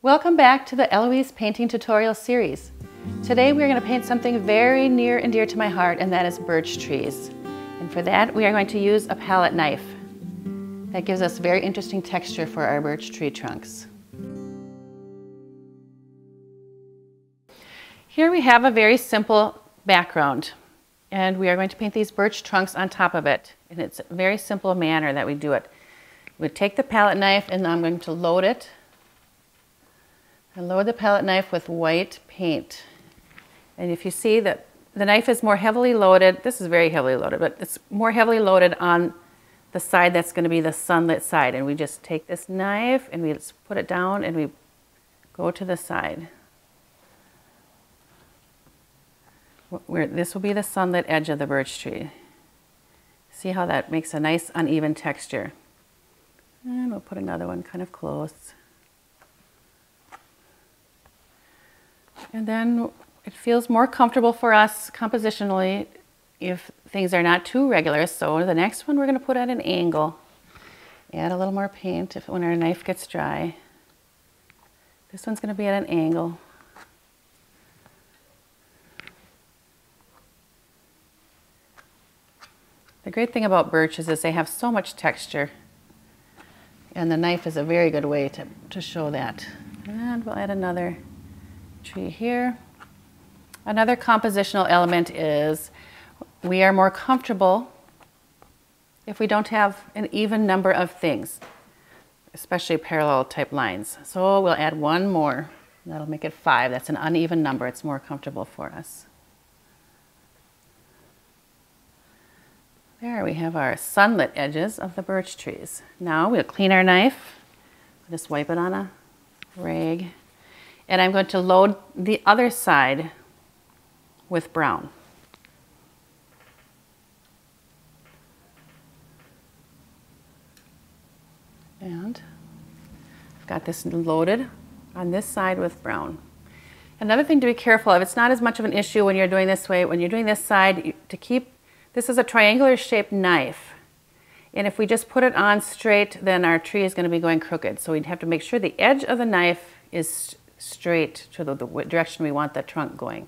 Welcome back to the l.louise painting tutorial series. Today we are going to paint something very near and dear to my heart, and that is birch trees. And for that we are going to use a palette knife. That gives us very interesting texture for our birch tree trunks. Here we have a very simple background, and we are going to paint these birch trunks on top of it. And it's a very simple manner that we do it. We take the palette knife and I'm going to load it. I load the palette knife with white paint. And if you see that the knife is more heavily loaded, this is very heavily loaded, but it's more heavily loaded on the side that's going to be the sunlit side. And we just take this knife and we just put it down and we go to the side. Where this will be the sunlit edge of the birch tree. See how that makes a nice uneven texture. And we'll put another one kind of close. And then it feels more comfortable for us compositionally if things are not too regular. So the next one we're going to put at an angle. Add a little more paint when our knife gets dry. This one's going to be at an angle. The great thing about birch is they have so much texture. And the knife is a very good way to show that. And we'll add another tree here. Another compositional element is we are more comfortable if we don't have an even number of things, especially parallel type lines. So we'll add one more. That'll make it 5. That's an uneven number. It's more comfortable for us. There we have our sunlit edges of the birch trees. Now we'll clean our knife. Just wipe it on a rag. And I'm going to load the other side with brown. And I've got this loaded on this side with brown. Another thing to be careful of, it's not as much of an issue when you're doing this way. When you're doing this side, this is a triangular shaped knife. And if we just put it on straight, then our tree is going to be going crooked. So we'd have to make sure the edge of the knife is straight to the direction we want the trunk going.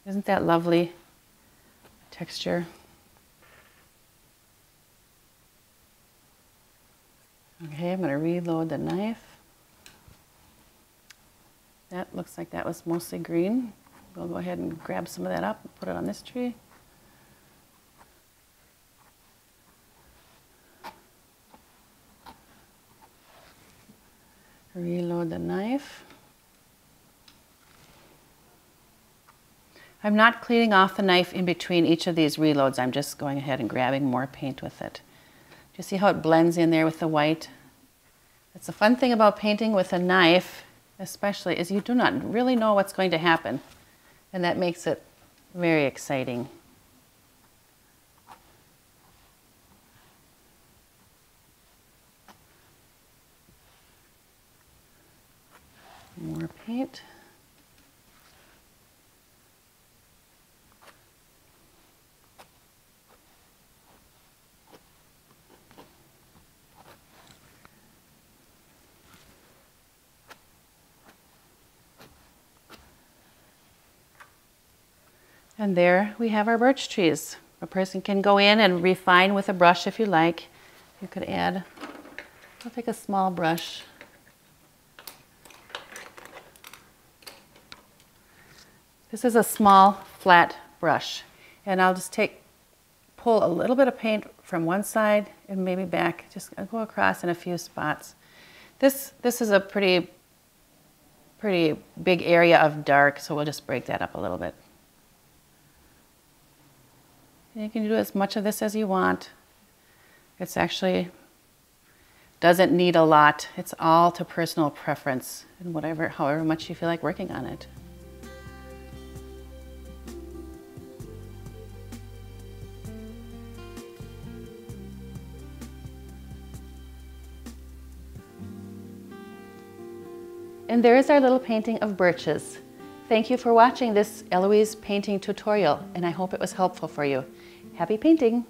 Isn't that lovely texture? Okay, I'm going to reload the knife. That looks like that was mostly green. We'll go ahead and grab some of that up and put it on this tree. Reload the knife. I'm not cleaning off the knife in between each of these reloads. I'm just going ahead and grabbing more paint with it. Do you see how it blends in there with the white? That's the fun thing about painting with a knife, especially, is you do not really know what's going to happen. And that makes it very exciting. More paint. And there we have our birch trees. A person can go in and refine with a brush if you like. You could add, I'll take a small brush. This is a small flat brush, and I'll just pull a little bit of paint from one side and maybe back, just go across in a few spots. This is a pretty big area of dark, so we'll just break that up a little bit. You can do as much of this as you want. It's actually doesn't need a lot. It's all to personal preference and however much you feel like working on it. And there is our little painting of birches. Thank you for watching this l.louise painting tutorial, and I hope it was helpful for you. Happy painting!